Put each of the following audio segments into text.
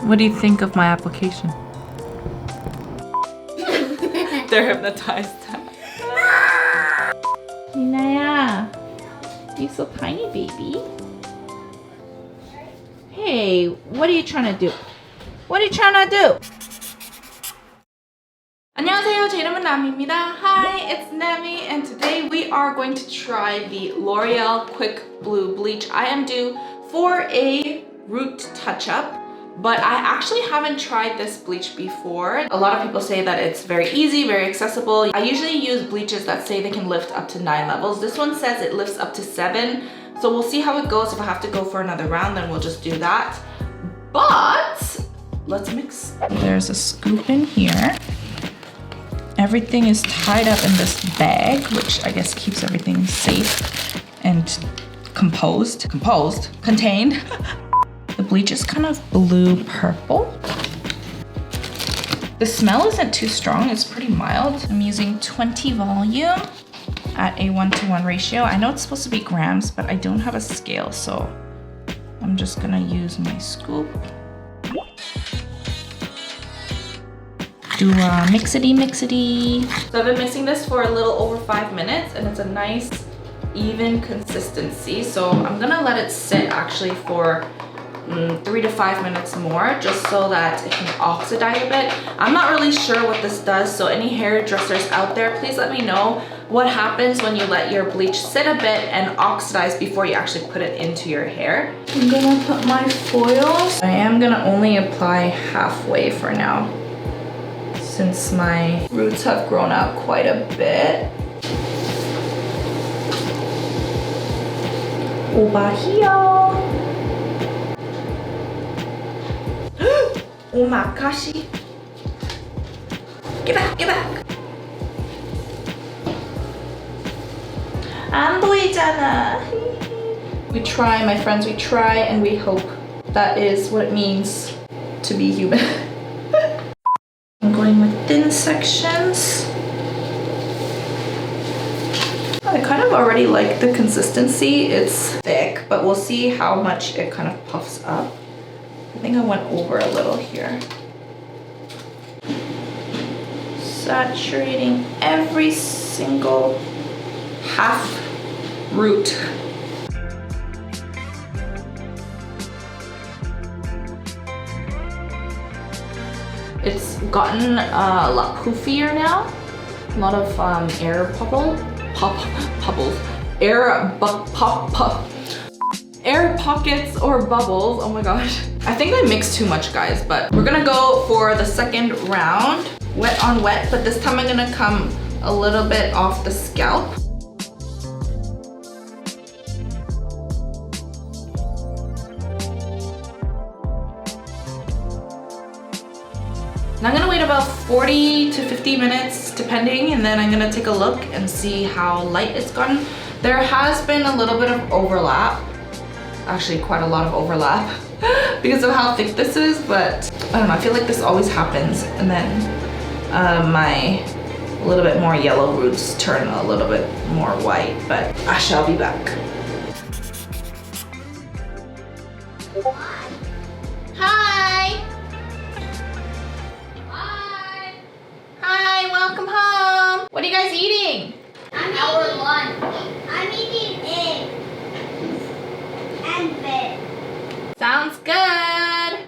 What do you think of my application? They're hypnotized. Mina, you so tiny, baby. Hey, what are you trying to do? What are you trying to do? 안녕하세요, 제 이름은 Nami입니다. Hi, it's Nami, and today we are going to try the L'Oreal Quick Blue Bleach. I am due for a root touch-up, but I actually haven't tried this bleach before. A lot of people say that it's very easy, very accessible. I usually use bleaches that say they can lift up to 9 levels. This one says it lifts up to 7, so we'll see how it goes. If I have to go for another round, then we'll just do that. But let's mix. There's a scoop in here. Everything is tied up in this bag, which I guess keeps everything safe and contained. The bleach is kind of blue-purple. The smell isn't too strong, it's pretty mild. I'm using 20 volume at a 1:1 ratio. I know it's supposed to be grams, but I don't have a scale, so I'm just gonna use my scoop. Do a mixity. So I've been mixing this for a little over 5 minutes, and it's a nice, even consistency. So I'm gonna let it sit actually for 3 to 5 minutes more, just so that it can oxidize a bit. I'm not really sure what this does, so any hairdressers out there, please let me know what happens when you let your bleach sit a bit and oxidize before you actually put it into your hair. I'm gonna put my foil. I am gonna only apply halfway for now, since my roots have grown out quite a bit. Over here. Oh my gosh. Get back. 안 보이잖아. We try, my friends, we try and we hope. That is what it means to be human. I'm going with thin sections. I kind of already like the consistency. It's thick, but we'll see how much it kind of puffs up. I think I went over a little here. Saturating every single half root. It's gotten a lot poofier now. A lot of air bubbles. Air pockets or bubbles. Oh my gosh. I think I mixed too much, guys, but we're gonna go for the second round. Wet on wet, but this time I'm gonna come a little bit off the scalp. And I'm gonna wait about 40 to 50 minutes, depending, and then I'm gonna take a look and see how light it's gotten. There has been a little bit of overlap. Actually, quite a lot of overlap because of how thick this is, but I don't know, I feel like this always happens, and then my a little bit more yellow roots turn a little bit more white, but I shall be back. Hi! Hi, welcome home! What are you guys eating? Our lunch. I'm eating eggs and veg. Sounds good!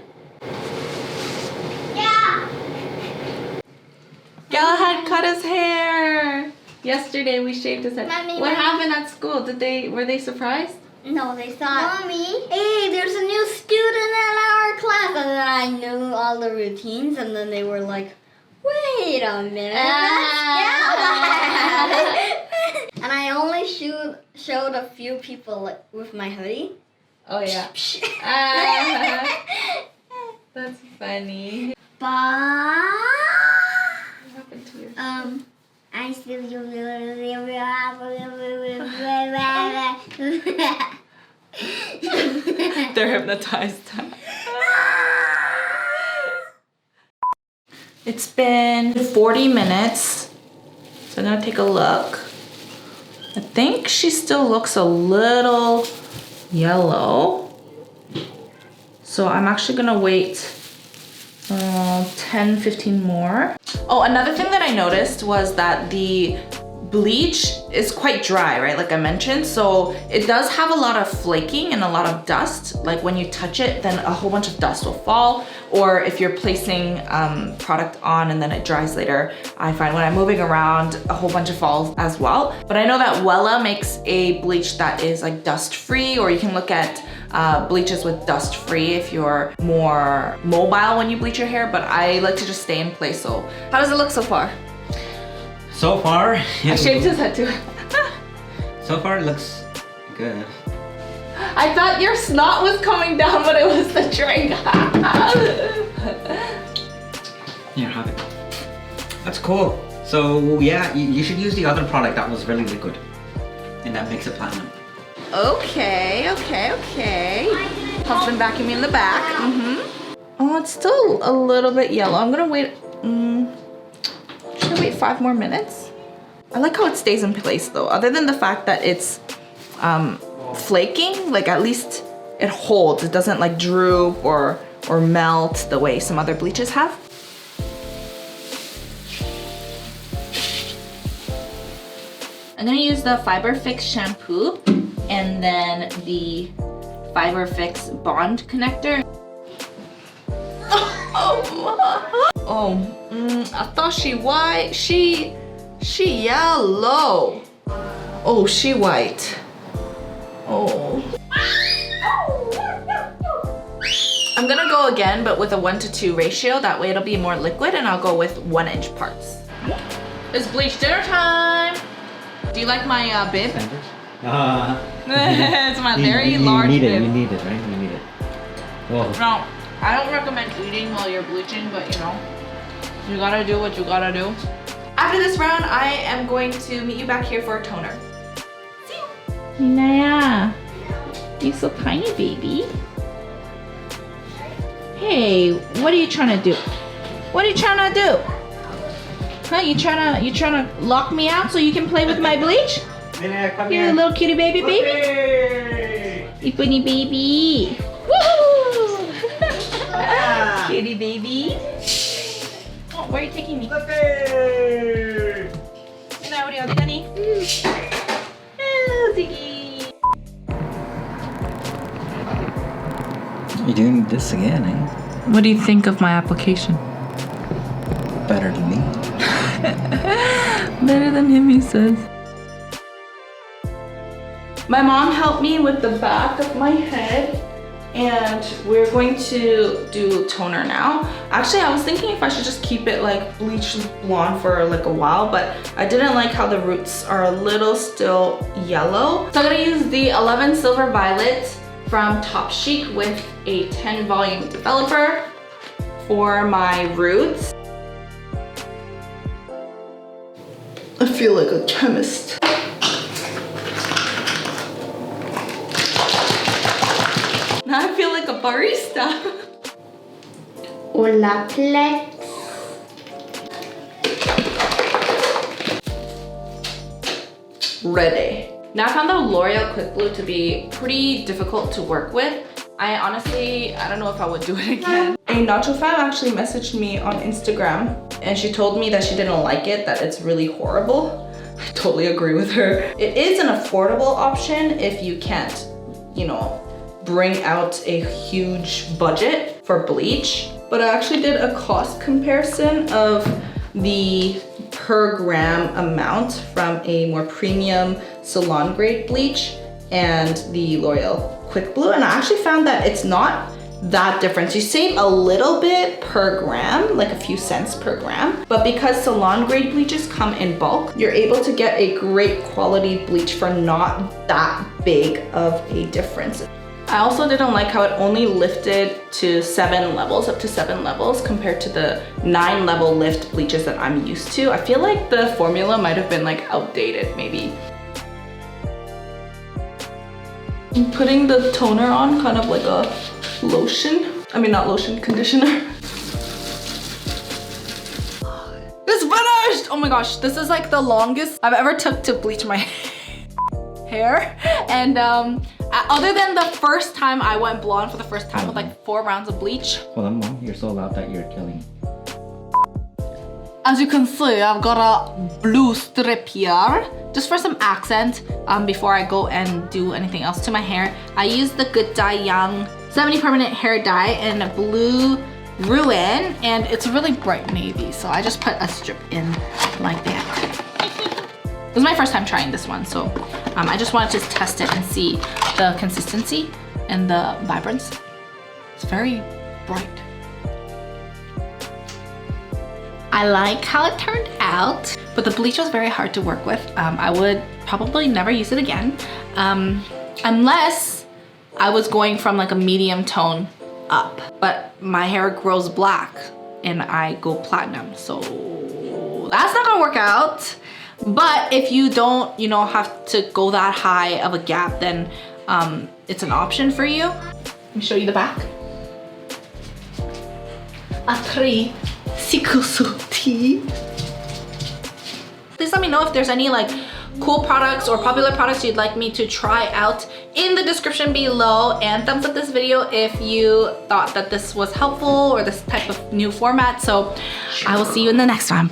Yeah. Galahad cut his hair! Yesterday we shaved his head. Mommy, What Mommy. happened at school? Were they surprised? No, they thought, Mommy, hey, there's a new student in our class. And then I knew all the routines, and then they were like, wait a minute, that's Galahad. And I only showed a few people with my hoodie. Oh yeah. That's funny. But What happened to your I still They're hypnotized. It's been 40 minutes, so I'm gonna take a look. I think she still looks a little yellow. So I'm actually gonna wait 10, 15 more. Oh, another thing that I noticed was that the bleach is quite dry, right? Like I mentioned, so it does have a lot of flaking and a lot of dust. Like when you touch it, then a whole bunch of dust will fall. Or if you're placing product on and then it dries later, I find when I'm moving around, a whole bunch of falls as well. But I know that Wella makes a bleach that is like dust-free, or you can look at bleaches with dust-free if you're more mobile when you bleach your hair, but I like to just stay in place. So how does it look so far? So far, I shaved his head too. So far, it looks good. I thought your snot was coming down, but it was the drink. Here, have it. That's cool. So yeah, you should use the other product that was really liquid, and that makes it platinum. Okay. Husband vacuuming in the back. Oh, it's still a little bit yellow. I'm gonna wait. Should I wait 5 more minutes? I like how it stays in place though. Other than the fact that it's flaking, like at least it holds. It doesn't like droop or melt the way some other bleaches have. I'm gonna use the Fiber Fix shampoo and then the Fiber Fix bond connector. I thought she white. She yellow. Oh, she white. Oh. I'm gonna go again, but with a 1:2 ratio. That way it'll be more liquid, and I'll go with 1-inch parts. It's bleach dinner time. Do you like my bib? It's my very large bib. You need it, right? You need it. Whoa. No, I don't recommend eating while you're bleaching, but you know, you gotta do what you gotta do. After this round, I am going to meet you back here for a toner. See you. Mina, you're so tiny, baby. Hey, what are you trying to do? What are you trying to do? Huh? You trying to lock me out so you can play with my bleach? Mina, come You're a little cutie baby, You bunny baby. Woo! Cutie baby. Oh, where are you taking me? Mina, udah kita nih. Ziggy. You're doing this again, eh? What do you think of my application? Better than me. Better than him, he says. My mom helped me with the back of my head, and we're going to do toner now. Actually, I was thinking if I should just keep it like bleach blonde for like a while, but I didn't like how the roots are a little still yellow. So I'm gonna use the 11 Silver Violet from Top Chic with a 10 volume developer for my roots. I feel like a chemist. Now I feel like a barista. Olaplex. Ready. Now I found the L'Oreal Quick Blue to be pretty difficult to work with. I don't know if I would do it again. A Nacho fan actually messaged me on Instagram and she told me that she didn't like it, that it's really horrible. I totally agree with her. It is an affordable option if you can't, you know, bring out a huge budget for bleach. But I actually did a cost comparison of the per gram amount from a more premium salon grade bleach and the L'Oreal Quick Blue, and I actually found that it's not that different. You save a little bit per gram, like a few cents per gram, but because salon grade bleaches come in bulk, you're able to get a great quality bleach for not that big of a difference. I also didn't like how it only lifted to 7 levels, up to 7 levels, compared to the 9 level lift bleaches that I'm used to. I feel like the formula might have been like outdated, maybe. I'm putting the toner on kind of like a lotion. I mean, not lotion, conditioner. It's finished! Oh my gosh, this is like the longest I've ever took to bleach my hair. And Other than the first time I went blonde for the first time with like 4 rounds of bleach. Hold on, Mom. You're so loud that you're killing. As you can see, I've got a blue strip here, just for some accent before I go and do anything else to my hair. I use the Good Dye Young 70 Permanent Hair Dye in Blue Ruin, and it's a really bright navy, so I just put a strip in like that. This is my first time trying this one, so I just wanted to test it and see the consistency and the vibrance. It's very bright. I like how it turned out, but the bleach was very hard to work with. I would probably never use it again, unless I was going from like a medium tone up. But my hair grows black and I go platinum, so that's not gonna work out. But if you don't, you know, have to go that high of a gap, then it's an option for you. Let me show you the back. Atri Sikusuti. Please let me know if there's any like cool products or popular products you'd like me to try out in the description below, and thumbs up this video if you thought that this was helpful or this type of new format. So I will see you in the next one.